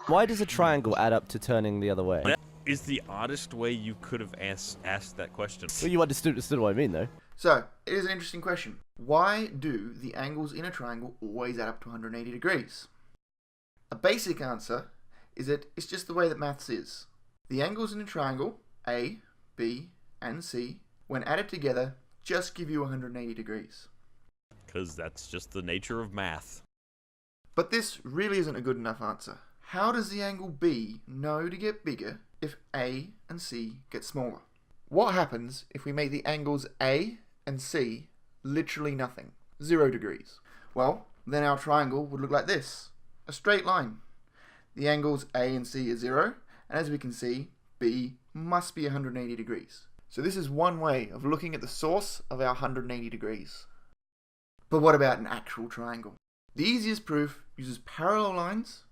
Why does a triangle add up to turning the other way? That is the oddest way you could have asked that question. Well, you understood what I mean, though. So, it is an interesting question. Why do the angles in a triangle always add up to 180 degrees? A basic answer is that it's just the way that maths is. The angles in a triangle, A, B, and C, when added together, just give you 180 degrees. Because that's just the nature of math. But this really isn't a good enough answer. How does the angle B know to get bigger if A and C get smaller? What happens if we make the angles A and C literally nothing, 0 degrees? Well, then our triangle would look like this, a straight line. The angles A and C are 0, and as we can see, B must be 180 degrees. So this is one way of looking at the source of our 180 degrees. But what about an actual triangle? The easiest proof uses parallel lines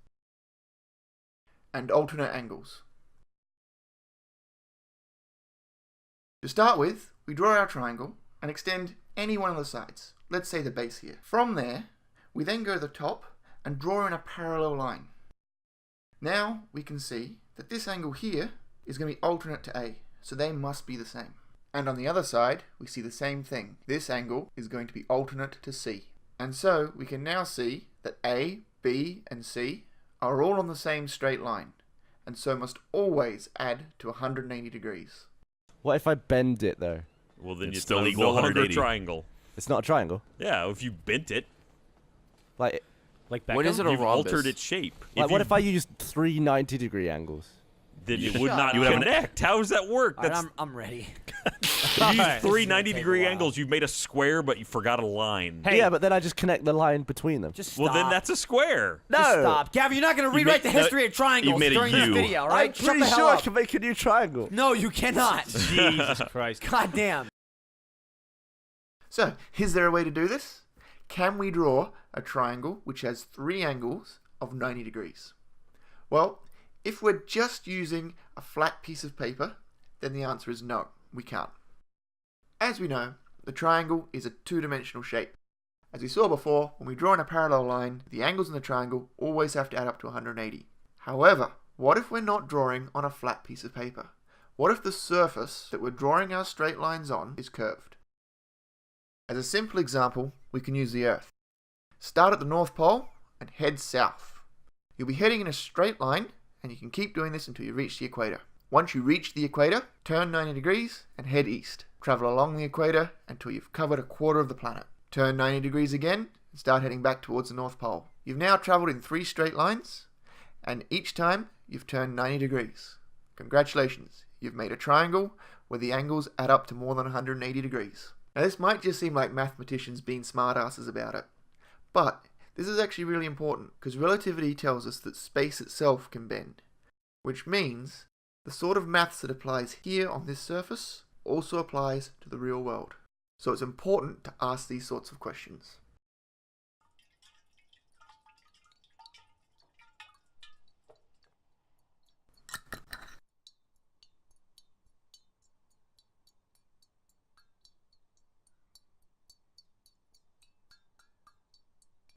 and alternate angles. To start with, we draw our triangle and extend any one of the sides. Let's say the base here. From there, we then go to the top and draw in a parallel line. Now we can see that this angle here is going to be alternate to A, so they must be the same. And on the other side, we see the same thing. This angle is going to be alternate to C. And so we can now see that A, B, and C are all on the same straight line, and so must always add to 180 degrees. What if I bend it, though? Well, then It's it's still no equal longer a 180. triangle. It's not a triangle. Yeah, if you bent it, Like Beckham? When is it a you've rhombus? altered its shape. what if I used 3 90-degree angles? Then it would not You would have an- connect. How does that work? All right, That's I'm ready. you used Alright. three This is gonna take a 90-degree while. angles. You've made a square, but you forgot a line. Hey, Yeah, but then I just connect the line between them. just Well, stop. then that's a square. No! Just stop. Gavin, you're not going to rewrite the made- no, history of triangles made a during this U. video, all right? I'm Shut pretty the hell sure I up. can make a new triangle. No, you cannot. Jesus Christ. God damn. So, is there a way to do this? Can we draw a triangle which has 3 angles of 90 degrees? Well, if we're just using a flat piece of paper, then the answer is no, we can't. As we know, the triangle is a 2-dimensional shape. As we saw before, when we draw in a parallel line, the angles in the triangle always have to add up to 180. However, what if we're not drawing on a flat piece of paper? What if the surface that we're drawing our straight lines on is curved? As a simple example, we can use the Earth. Start at the North Pole and head south. You'll be heading in a straight line, and you can keep doing this until you reach the equator. Once you reach the equator, turn 90 degrees and head east. Travel along the equator until you've covered a quarter of the planet. Turn 90 degrees again and start heading back towards the North Pole. You've now traveled in 3 straight lines, and each time you've turned 90 degrees. Congratulations, you've made a triangle where the angles add up to more than 180 degrees. Now this might just seem like mathematicians being smartasses about it, but this is actually really important because relativity tells us that space itself can bend, which means the sort of maths that applies here on this surface also applies to the real world. So it's important to ask these sorts of questions.